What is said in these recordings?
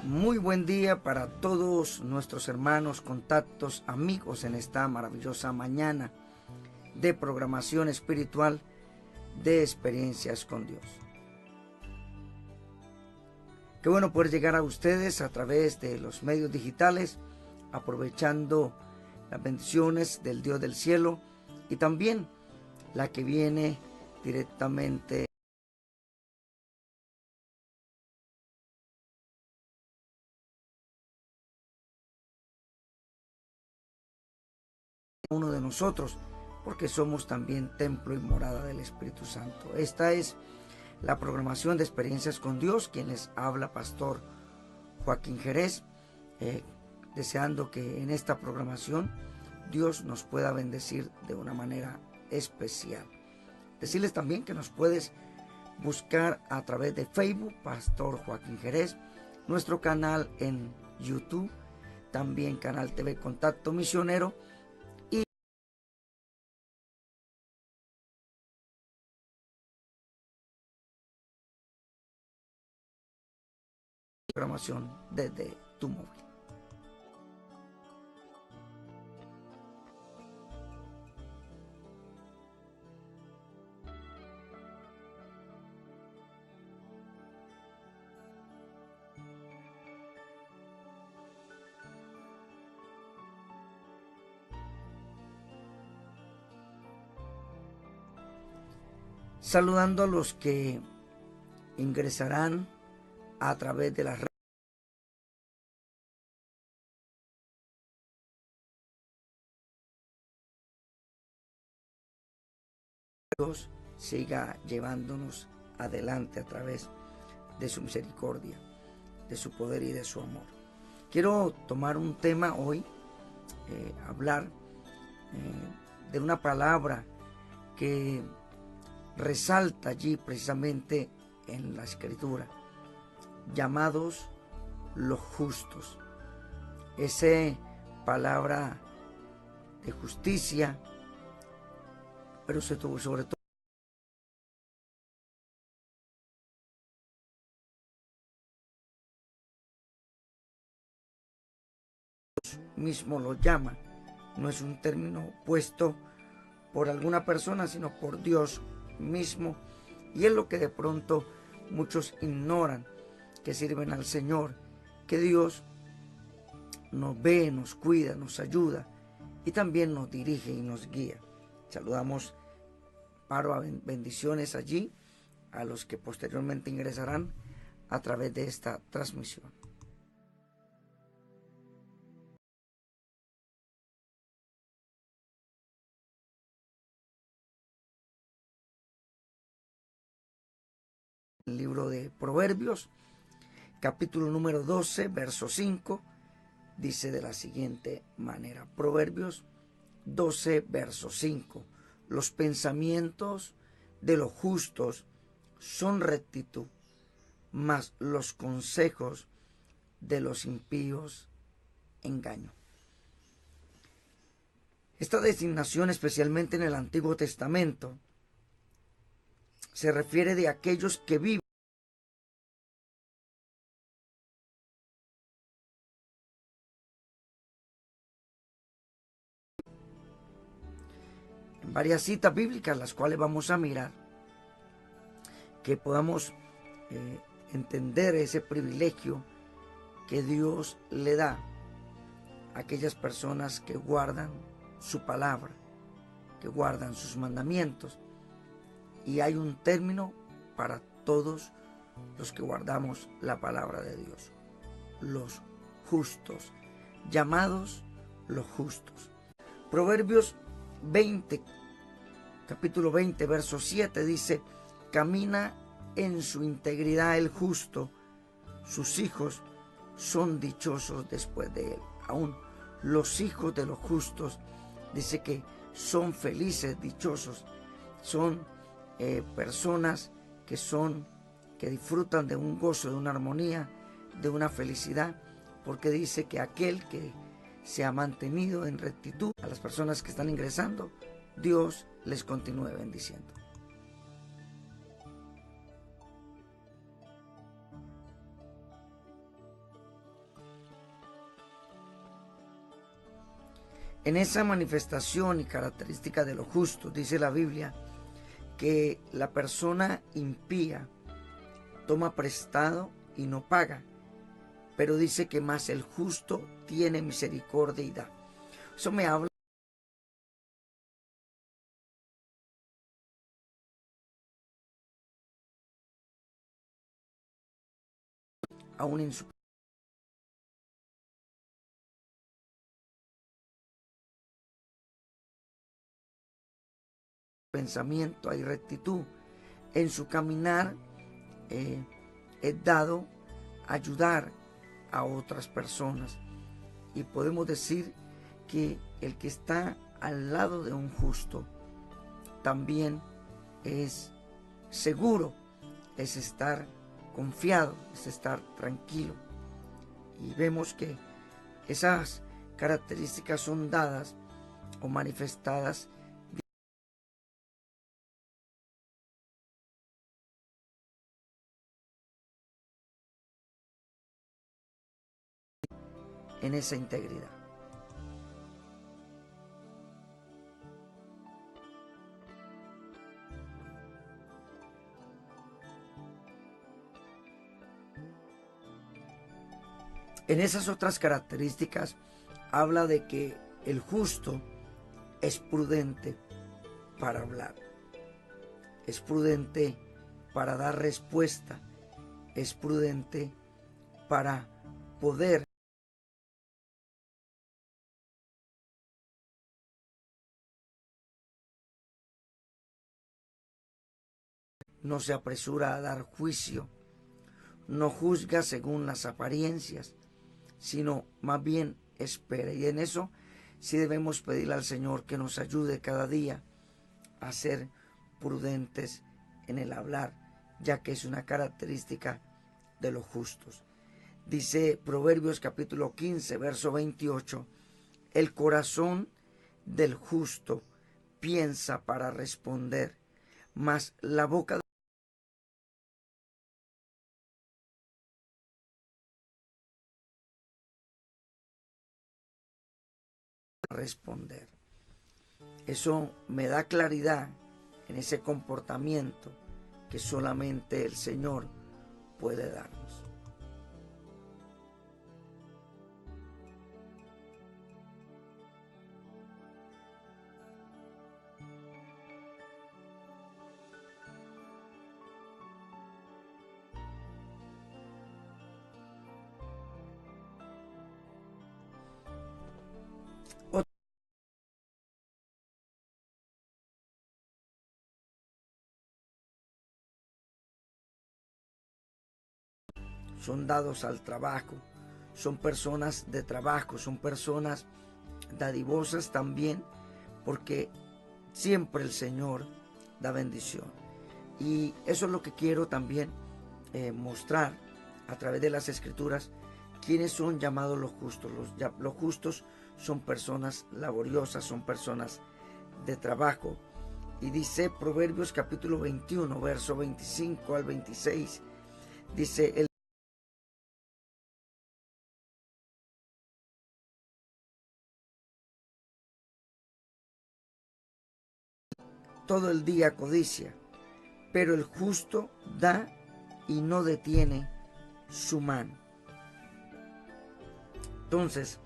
Muy buen día para todos nuestros hermanos, contactos, amigos en esta maravillosa mañana de programación espiritual de experiencias con Dios. Qué bueno poder llegar a ustedes a través de los medios digitales, aprovechando las bendiciones del Dios del cielo y también la que viene directamente uno de nosotros, porque somos también templo y morada del Espíritu Santo. Esta es la programación de experiencias con Dios, quien les habla, Pastor Joaquín Jerez, deseando que en esta programación Dios nos pueda bendecir de una manera especial. Decirles también que nos puedes buscar a través de Facebook, Pastor Joaquín Jerez, nuestro canal en YouTube, también canal TV Contacto Misionero y programación desde tu móvil. Saludando a los que ingresarán a través de las redes, siga llevándonos adelante a través de su misericordia, de su poder y de su amor. Quiero tomar un tema hoy, hablar de una palabra que resalta allí precisamente en la Escritura, llamados los justos. Esa palabra de justicia, pero sobre todo mismo lo llama. No es un término puesto por alguna persona, sino por Dios mismo. Y es lo que de pronto muchos ignoran, que sirven al Señor, que Dios nos ve, nos cuida, nos ayuda y también nos dirige y nos guía. Saludamos, paro a bendiciones allí a los que posteriormente ingresarán a través de esta transmisión. El libro de Proverbios, capítulo número 12, verso 5, dice de la siguiente manera. Proverbios 12, verso 5. Los pensamientos de los justos son rectitud, mas los consejos de los impíos engaño. Esta designación, especialmente en el Antiguo Testamento, se refiere de aquellos que viven en varias citas bíblicas, las cuales vamos a mirar, que podamos entender ese privilegio que Dios le da a aquellas personas que guardan su palabra, que guardan sus mandamientos. Y hay un término para todos los que guardamos la palabra de Dios: los justos, llamados los justos. Proverbios 20, capítulo 20, verso 7 dice: camina en su integridad el justo, sus hijos son dichosos después de él. Aún los hijos de los justos, dice que son felices, dichosos, son personas que disfrutan de un gozo, de una armonía, de una felicidad, porque dice que aquel que se ha mantenido en rectitud, a las personas que están ingresando, Dios les continúe bendiciendo. En esa manifestación y característica de lo justo, dice la Biblia, que la persona impía toma prestado y no paga, pero dice que más el justo tiene misericordia y da. Eso me habla aún en su pensamiento, hay rectitud. En su caminar es dado ayudar a otras personas. Y podemos decir que el que está al lado de un justo también es seguro, es estar confiado, es estar tranquilo. Y vemos que esas características son dadas o manifestadas en esa integridad. En esas otras características habla de que el justo es prudente para hablar, es prudente para dar respuesta, es prudente para poder. No se apresura a dar juicio, no juzga según las apariencias, sino más bien espera. Y en eso sí debemos pedirle al Señor que nos ayude cada día a ser prudentes en el hablar, ya que es una característica de los justos. Dice Proverbios capítulo 15, verso 28, el corazón del justo piensa para responder, mas la boca de responder. Eso me da claridad en ese comportamiento que solamente el Señor puede darnos. Son dados al trabajo, son personas de trabajo, son personas dadivosas también, porque siempre el Señor da bendición. Y eso es lo que quiero también mostrar a través de las Escrituras, quiénes son llamados los justos. Los justos son personas laboriosas, son personas de trabajo. Y dice Proverbios capítulo 21, verso 25 al 26, dice el todo el día codicia, pero el justo da y no detiene su mano. Entonces,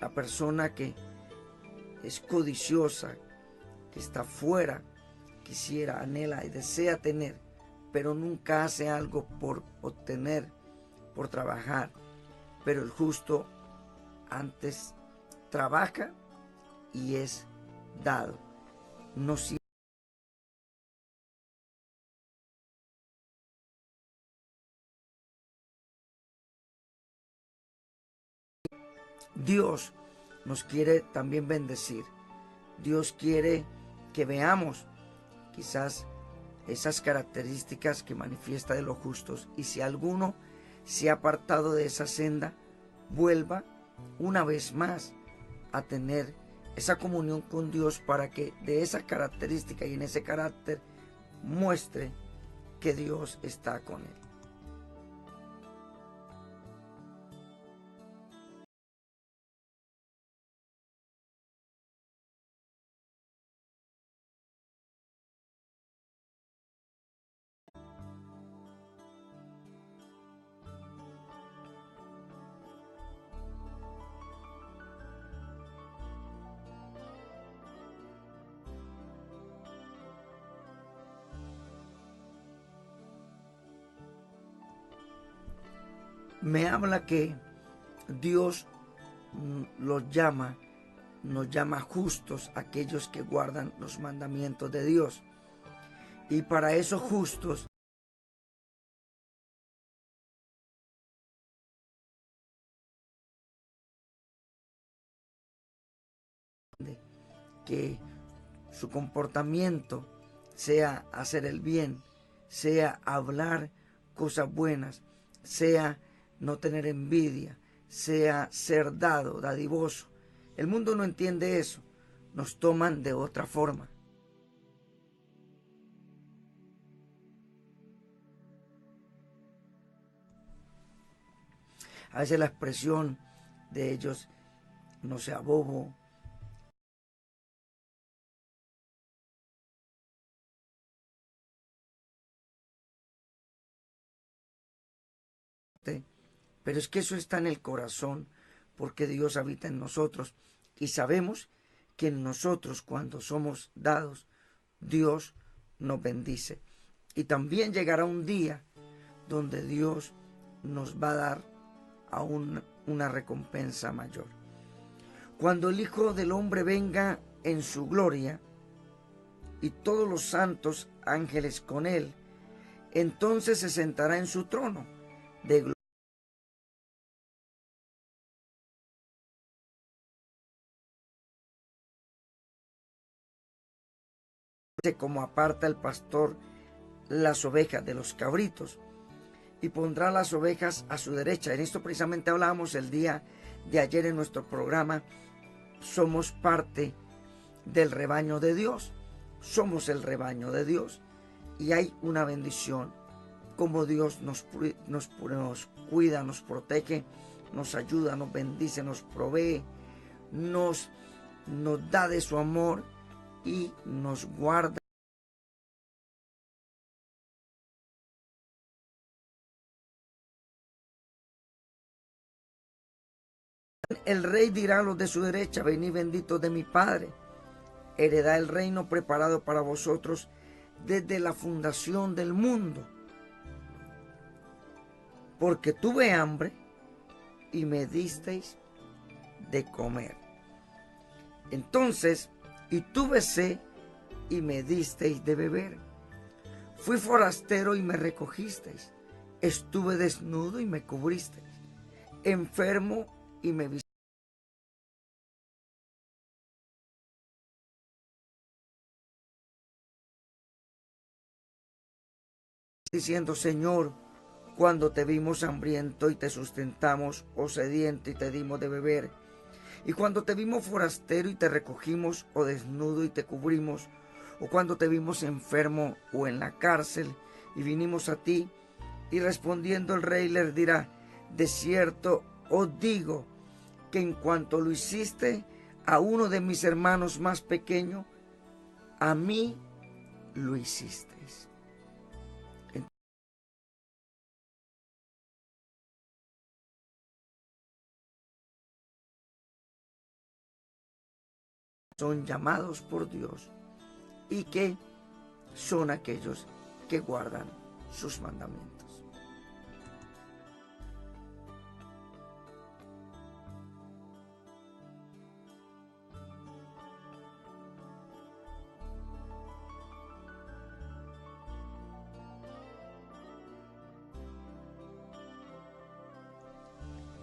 la persona que es codiciosa, que está fuera, quisiera, anhela y desea tener, pero nunca hace algo por obtener, por trabajar. Pero el justo antes trabaja y es dado. No siempre Dios nos quiere también bendecir. Dios quiere que veamos quizás esas características que manifiesta de los justos. Y si alguno se ha apartado de esa senda, vuelva una vez más a tener esa comunión con Dios para que de esa característica y en ese carácter muestre que Dios está con él. me habla que Dios nos llama justos aquellos que guardan los mandamientos de Dios. Y para esos justos, que su comportamiento sea hacer el bien, sea hablar cosas buenas, sea no tener envidia, sea ser dadivoso. El mundo no entiende eso, nos toman de otra forma. A veces la expresión de ellos, no sea bobo, pero es que eso está en el corazón porque Dios habita en nosotros y sabemos que en nosotros cuando somos dados, Dios nos bendice. Y también llegará un día donde Dios nos va a dar aún una recompensa mayor. Cuando el Hijo del Hombre venga en su gloria y todos los santos ángeles con él, entonces se sentará en su trono de gloria, como aparta el pastor las ovejas de los cabritos, y pondrá las ovejas a su derecha. En esto precisamente hablábamos el día de ayer en nuestro programa. Somos parte del rebaño de Dios, somos el rebaño de Dios y hay una bendición, como Dios nos cuida, nos protege, nos ayuda, nos bendice, nos provee, nos da de su amor y nos guarda. El rey dirá a los de su derecha: venid benditos de mi Padre, heredad el reino preparado para vosotros desde la fundación del mundo. Porque tuve hambre y me disteis de comer. Entonces, y tuve sed y me disteis de beber. Fui forastero y me recogisteis. Estuve desnudo y me cubristeis. Enfermo y me visisteis. Diciendo: Señor, cuando te vimos hambriento y te sustentamos, o sediento y te dimos de beber. Y cuando te vimos forastero y te recogimos, o desnudo y te cubrimos, o cuando te vimos enfermo o en la cárcel y vinimos a ti. Y respondiendo el rey les dirá: de cierto os digo que en cuanto lo hiciste a uno de mis hermanos más pequeños, a mí lo hicisteis. Son llamados por Dios y que son aquellos que guardan sus mandamientos.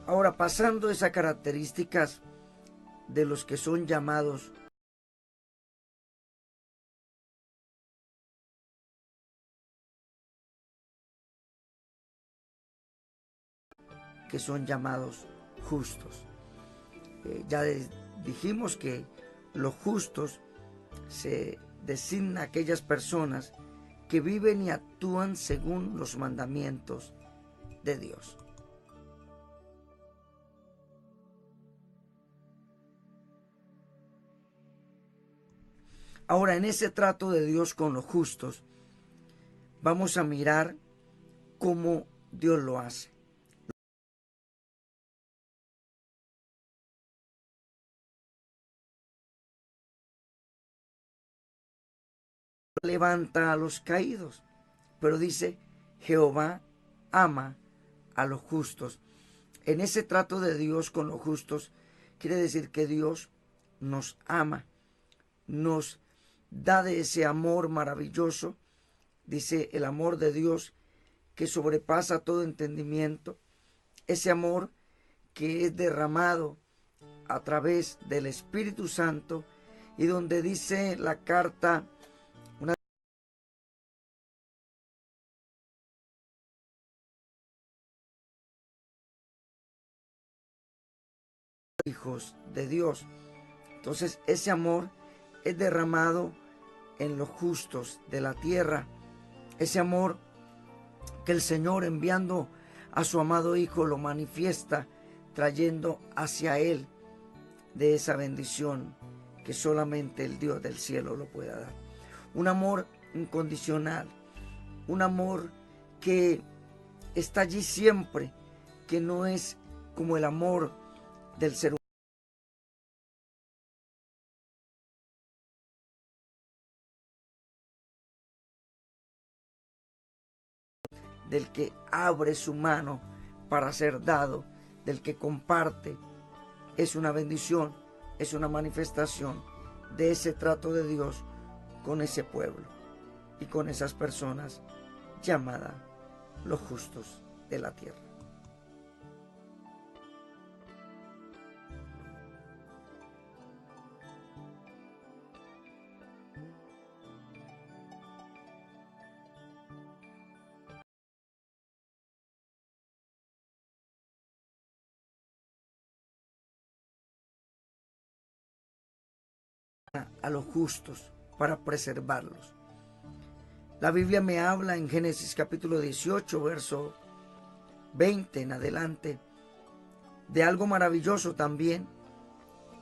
Ahora, pasando esas características de los que son llamados, justos. Ya dijimos que los justos se designa a aquellas personas que viven y actúan según los mandamientos de Dios. Ahora, en ese trato de Dios con los justos, vamos a mirar cómo Dios lo hace. Levanta a los caídos, pero dice: Jehová ama a los justos. En ese trato de Dios con los justos, quiere decir que Dios nos ama, nos da de ese amor maravilloso, dice el amor de Dios que sobrepasa todo entendimiento, ese amor que es derramado a través del Espíritu Santo y donde dice la carta, una de hijos de Dios. Entonces ese amor es derramado en los justos de la tierra, ese amor que el Señor enviando a su amado Hijo lo manifiesta, trayendo hacia Él de esa bendición que solamente el Dios del cielo lo pueda dar. Un amor incondicional, un amor que está allí siempre, que no es como el amor del ser humano, del que abre su mano para ser dado, del que comparte. Es una bendición, es una manifestación de ese trato de Dios con ese pueblo y con esas personas llamadas los justos de la tierra. A los justos para preservarlos. La Biblia me habla en Génesis capítulo 18, verso 20 en adelante, de algo maravilloso también,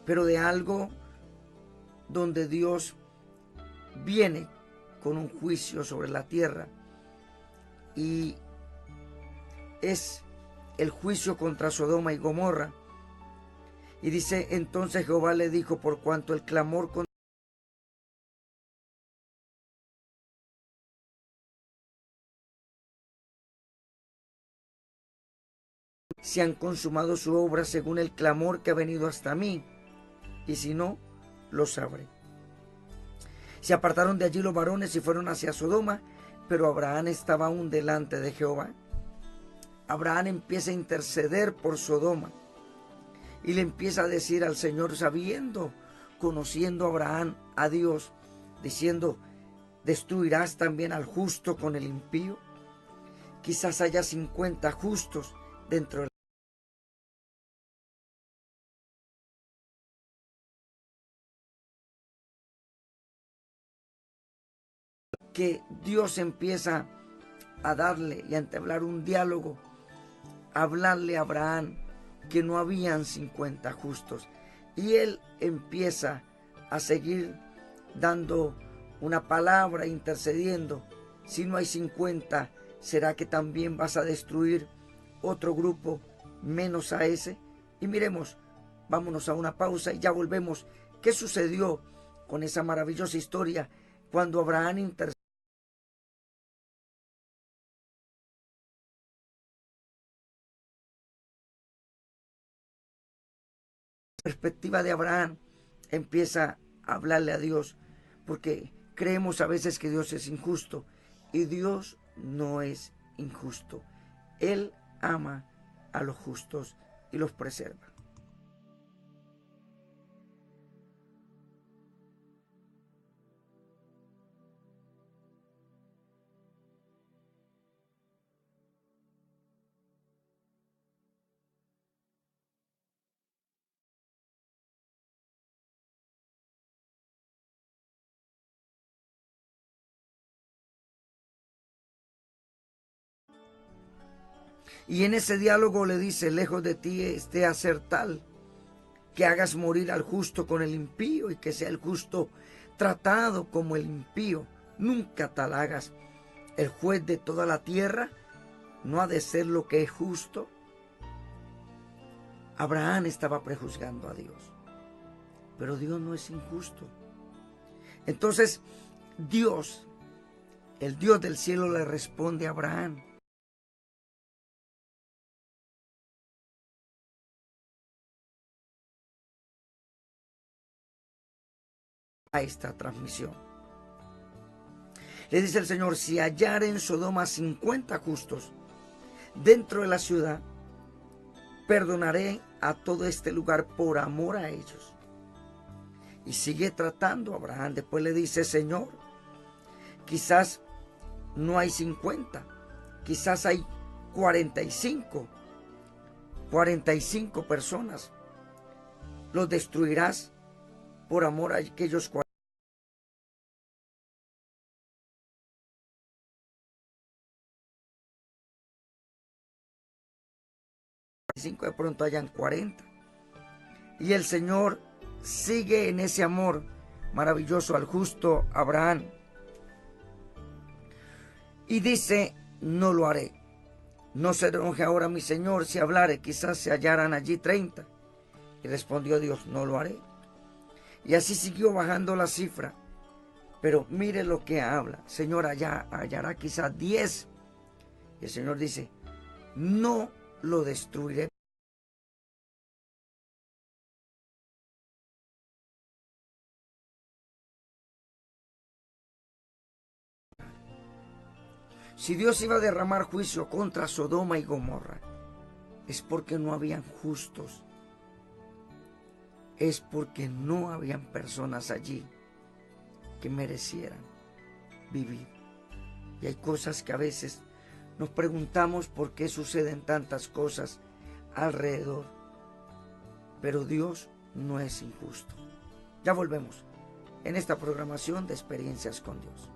pero de algo donde Dios viene con un juicio sobre la tierra y es el juicio contra Sodoma y Gomorra. Y dice, entonces Jehová le dijo, por cuanto el clamor contra se han consumado su obra según el clamor que ha venido hasta mí, y si no, lo sabré. Se apartaron de allí los varones y fueron hacia Sodoma, pero Abraham estaba aún delante de Jehová. Abraham empieza a interceder por Sodoma y le empieza a decir al Señor, sabiendo, conociendo Abraham a Dios, diciendo, ¿destruirás también al justo con el impío? Quizás haya 50 justos dentro de que Dios empieza a darle y a entablar un diálogo, a hablarle a Abraham que no habían 50 justos. Y él empieza a seguir dando una palabra, intercediendo. Si no hay 50, ¿será que también vas a destruir otro grupo menos a ese? Y miremos, vámonos a una pausa y ya volvemos. ¿Qué sucedió con esa maravillosa historia cuando Abraham intercedió? Perspectiva de Abraham empieza a hablarle a Dios, porque creemos a veces que Dios es injusto y Dios no es injusto. Él ama a los justos y los preserva. Y en ese diálogo le dice, lejos de ti esté hacer tal, que hagas morir al justo con el impío y que sea el justo tratado como el impío. Nunca tal hagas. El juez de toda la tierra no ha de ser lo que es justo. Abraham estaba prejuzgando a Dios, pero Dios no es injusto. Entonces Dios, el Dios del cielo, le responde a Abraham a esta transmisión. Le dice el Señor: si hallar en Sodoma 50 justos dentro de la ciudad, perdonaré a todo este lugar por amor a ellos. Y sigue tratando a Abraham. Después le dice: Señor, quizás no hay 50, quizás hay 45 personas. ¿Los destruirás por amor a aquellos 45? De pronto hayan 40. Y el Señor sigue en ese amor maravilloso al justo Abraham. Y dice: no lo haré. No se enoje ahora mi Señor si hablare, quizás se hallaran allí 30. Y respondió Dios: no lo haré. Y así siguió bajando la cifra. Pero mire lo que habla: Señor, allá hallará quizás 10. Y el Señor dice: no lo destruiré. Si Dios iba a derramar juicio contra Sodoma y Gomorra, es porque no habían justos. Es porque no habían personas allí que merecieran vivir. Y hay cosas que a veces nos preguntamos por qué suceden tantas cosas alrededor. Pero Dios no es injusto. Ya volvemos en esta programación de Experiencias con Dios.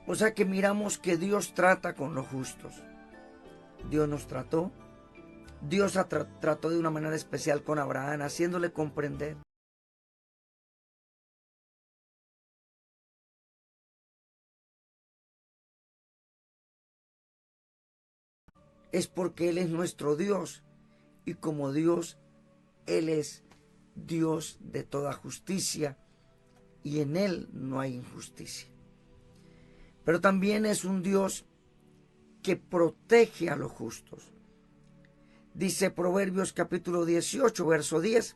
O sea que miramos que Dios trata con los justos. Dios nos trató. Dios trató de una manera especial con Abraham, haciéndole comprender es porque Él es nuestro Dios. Y como Dios, Él es Dios de toda justicia. Y en Él no hay injusticia. Pero también es un Dios que protege a los justos. Dice Proverbios capítulo 18, verso 10.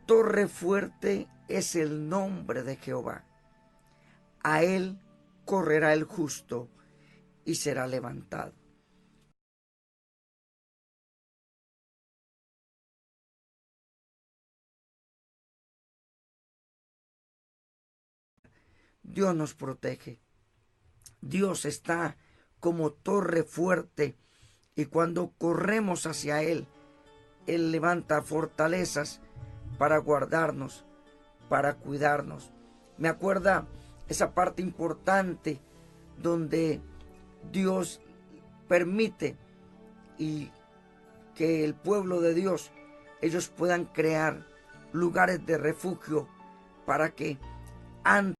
Torre fuerte es el nombre de Jehová. A Él correrá el justo y será levantado. Dios nos protege. Dios está como torre fuerte y cuando corremos hacia Él, Él levanta fortalezas para guardarnos, para cuidarnos. Me acuerda esa parte importante donde Dios permite y que el pueblo de Dios, ellos puedan crear lugares de refugio para que antes,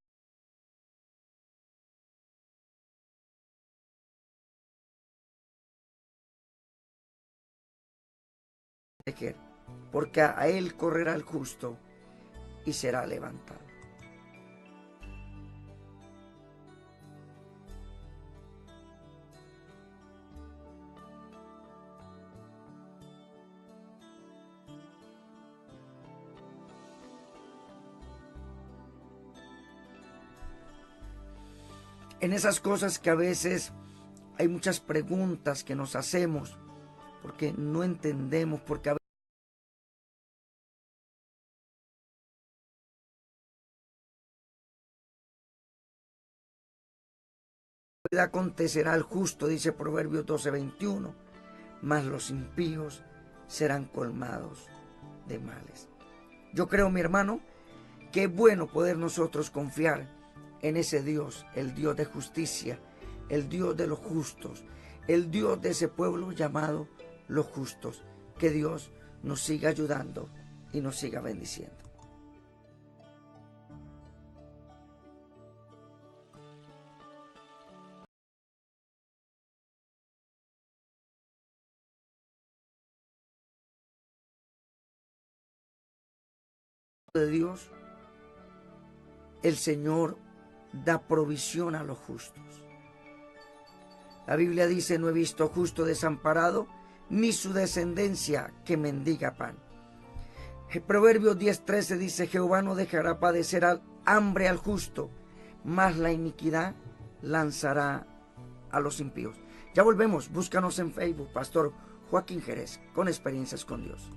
porque a Él correrá el justo y será levantado. En esas cosas que a veces hay muchas preguntas que nos hacemos porque no entendemos, porque a veces acontecerá al justo, dice Proverbios 12:21, mas los impíos serán colmados de males. Yo creo, mi hermano, que es bueno poder nosotros confiar en ese Dios, el Dios de justicia, el Dios de los justos, el Dios de ese pueblo llamado los justos. Que Dios nos siga ayudando y nos siga bendiciendo. de Dios, el Señor da provisión a los justos. La Biblia dice: no he visto justo desamparado, ni su descendencia que mendiga pan. El Proverbios 10:13 dice: Jehová no dejará padecer hambre al justo, mas la iniquidad lanzará a los impíos. Ya volvemos, búscanos en Facebook, Pastor Joaquín Jerez, con experiencias con Dios.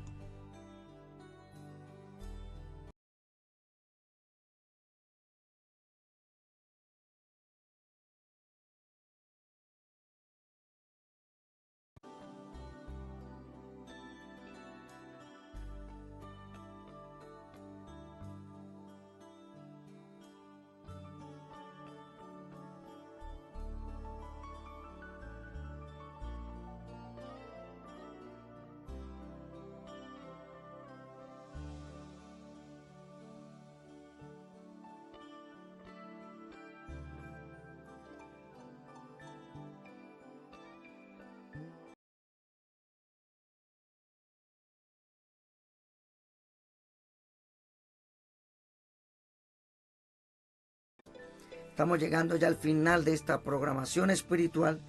Estamos llegando ya al final de esta programación espiritual,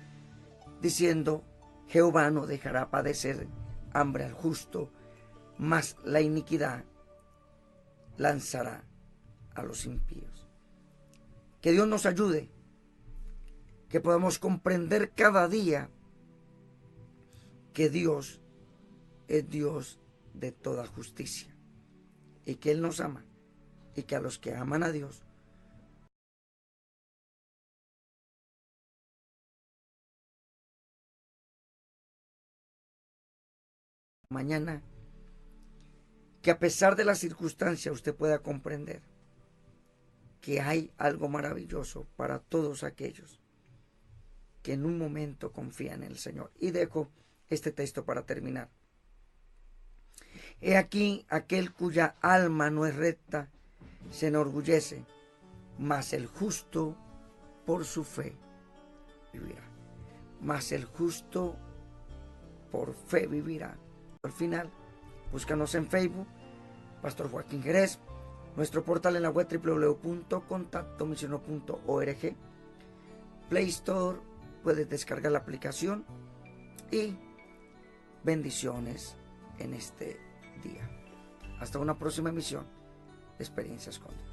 diciendo: Jehová no dejará padecer hambre al justo, mas la iniquidad lanzará a los impíos. Que Dios nos ayude, que podamos comprender cada día que Dios es Dios de toda justicia y que Él nos ama, y que a los que aman a Dios mañana, que a pesar de las circunstancias usted pueda comprender que hay algo maravilloso para todos aquellos que en un momento confían en el Señor. Y dejo este texto para terminar. He aquí aquel cuya alma no es recta se enorgullece, mas el justo por su fe vivirá. Mas el justo por fe vivirá. Al final, búscanos en Facebook, Pastor Joaquín Jerez, nuestro portal en la web www.contactomisionero.org, Play Store, puedes descargar la aplicación, y bendiciones en este día. Hasta una próxima emisión de Experiencias con Dios.